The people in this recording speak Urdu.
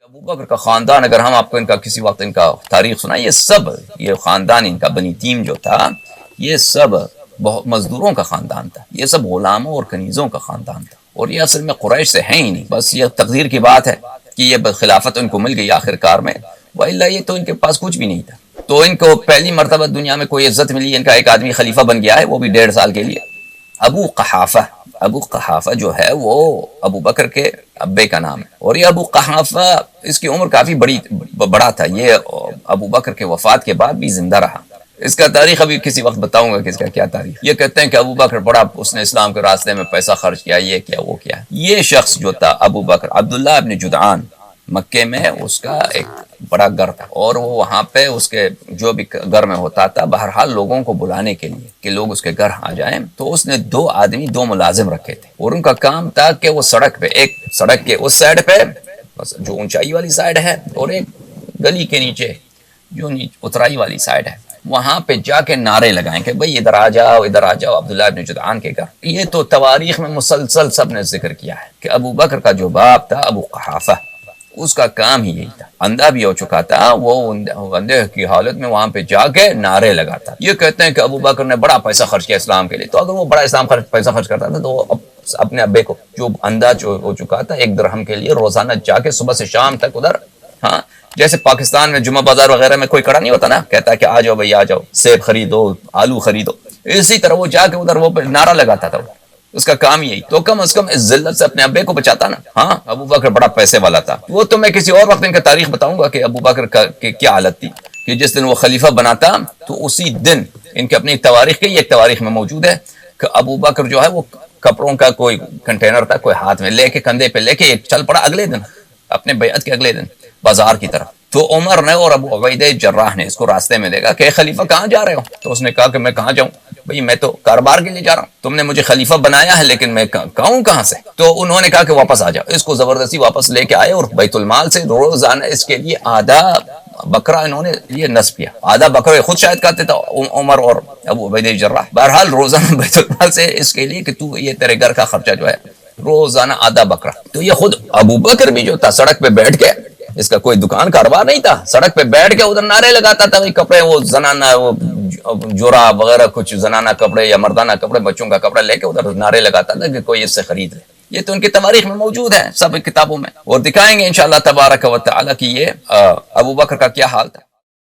ابو بکر کا خاندان، اگر ہم آپ کو ان کا کسی وقت ان کا تاریخ سنائیں، یہ خاندان ان کا بنی تیم جو تھا، یہ سب بہت مزدوروں کا خاندان تھا، یہ سب غلاموں اور کنیزوں کا خاندان تھا، اور یہ اصل میں قریش سے ہیں ہی نہیں، بس یہ تقدیر کی بات ہے کہ یہ خلافت ان کو مل گئی آخر کار میں، وإلا یہ تو ان کے پاس کچھ بھی نہیں تھا۔ تو ان کو پہلی مرتبہ دنیا میں کوئی عزت ملی، ان کا ایک آدمی خلیفہ بن گیا ہے، وہ بھی 1.5 سال کے لیے، ابو قحافہ جو ہے وہ ابو بکر کے ابے کا نام ہے، اور یہ ابو قحافہ اس کی عمر کافی بڑا تھا، یہ ابو بکر کے وفات کے بعد بھی زندہ رہا۔ اس کا تاریخ ابھی کسی وقت بتاؤں گا کہ اس کا کیا تاریخ۔ یہ کہتے ہیں کہ ابو بکر بڑا، اس نے اسلام کے راستے میں پیسہ خرچ کیا، یہ کیا وہ کیا۔ یہ شخص جو تھا ابو بکر، عبداللہ ابن جدعان، مکے میں اس کا ایک بڑا گھر تھا، اور وہ وہاں پہ اس کے جو بھی گھر میں ہوتا تھا، بہرحال لوگوں کو بلانے کے لیے کہ لوگ اس کے گھر آ جائیں، تو اس نے 2 ملازم رکھے تھے، اور ان کا کام تھا کہ وہ سڑک پہ، ایک سڑک کے اس سائڈ پہ جو اونچائی والی سائڈ ہے، اور ایک گلی کے نیچے جو اترائی والی سائڈ ہے، وہاں پہ جا کے نعرے لگائیں کہ بھئی ادھر آ جاؤ، ادھر آ جاؤ، عبداللہ ابن جدعان کے گھر۔ یہ تو تواریخ میں مسلسل سب نے ذکر کیا ہے کہ ابو بکر کا جو باپ تھا ابو قحافہ، اس کا کام ہی یہی تھا، اندھا بھی ہو چکا تھا، وہ اندھے کی حالت میں وہاں پہ جا کے نعرے لگاتا۔ یہ کہتے ہیں کہ ابو بکر نے بڑا پیسہ خرچ کیا اسلام کے لیے، تو اگر وہ بڑا پیسہ خرچ کرتا تھا تو وہ اپنے ابے کو جو اندھا ہو چکا تھا 1 درہم کے لیے روزانہ جا کے صبح سے شام تک ادھر، ہاں جیسے پاکستان میں جمعہ بازار وغیرہ میں کوئی کڑا نہیں ہوتا نا، کہتا ہے کہ آ جاؤ بھائی آ جاؤ، سیب خریدو، آلو خریدو، اسی طرح وہ جا کے ادھر وہ نعرہ لگاتا تھا، اس کا کام یہی۔ تو کم از کم اس ذلت سے اپنے ابے کو بچاتا نا۔ ہاں ابو بکر بڑا پیسے والا تھا، وہ تو میں کسی اور وقت ان کا تاریخ بتاؤں گا کہ ابو بکر کا کیا حالت تھی، کہ جس دن وہ خلیفہ بناتا تو اسی دن ان کے اپنی تواریخ کے، ایک تواریخ میں موجود ہے کہ ابو بکر جو ہے وہ کپڑوں کا کوئی کنٹینر تھا، کوئی ہاتھ میں لے کے، کندھے پہ لے کے چل پڑا اگلے دن، اپنے بیعت کے اگلے دن بازار کی طرف۔ تو عمر نے اور ابو عبیدہ جراح نے اس کو راستے میں دیکھا کہ خلیفہ کہاں جا رہے ہو؟ تو اس نے کہا کہ میں کہاں جاؤں بھئی، میں تو کاروبار کے لیے جا رہا ہوں، تم نے مجھے خلیفہ بنایا ہے لیکن میں کہوں کہاں سے؟ تو انہوں نے کہا کہ واپس آ جاؤ۔ اس کو زبردستی واپس لے کے آئے، اور بیت المال سے روزانہ اس کے لیے آدھا بکرا انہوں نے یہ نصب کیا، آدھا بکرا خود شاید کہتے تھا عمر اور ابو عبیدہ جراح، بہرحال روزانہ بیت المال سے اس کے لیے کہ تو یہ تیرے گھر کا خرچہ جو ہے روزانہ آدھا بکرا۔ تو یہ خود ابو بکر بھی جو تھا سڑک پہ بیٹھ کے، اس کا کوئی دکان کاروبار نہیں تھا، سڑک پہ بیٹھ کے ادھر نعرے لگاتا تھا، کپڑے وہ زنانہ وہ جورا وغیرہ کچھ زنانہ کپڑے یا مردانہ کپڑے، بچوں کا کپڑا لے کے ادھر نعرے لگاتا تھا کہ کوئی اس سے خرید لے۔ یہ تو ان کی تواریخ میں موجود ہے سب کتابوں میں، اور دکھائیں گے انشاءاللہ تبارک و تعالی کہ یہ ابو بکر کا کیا حال تھا۔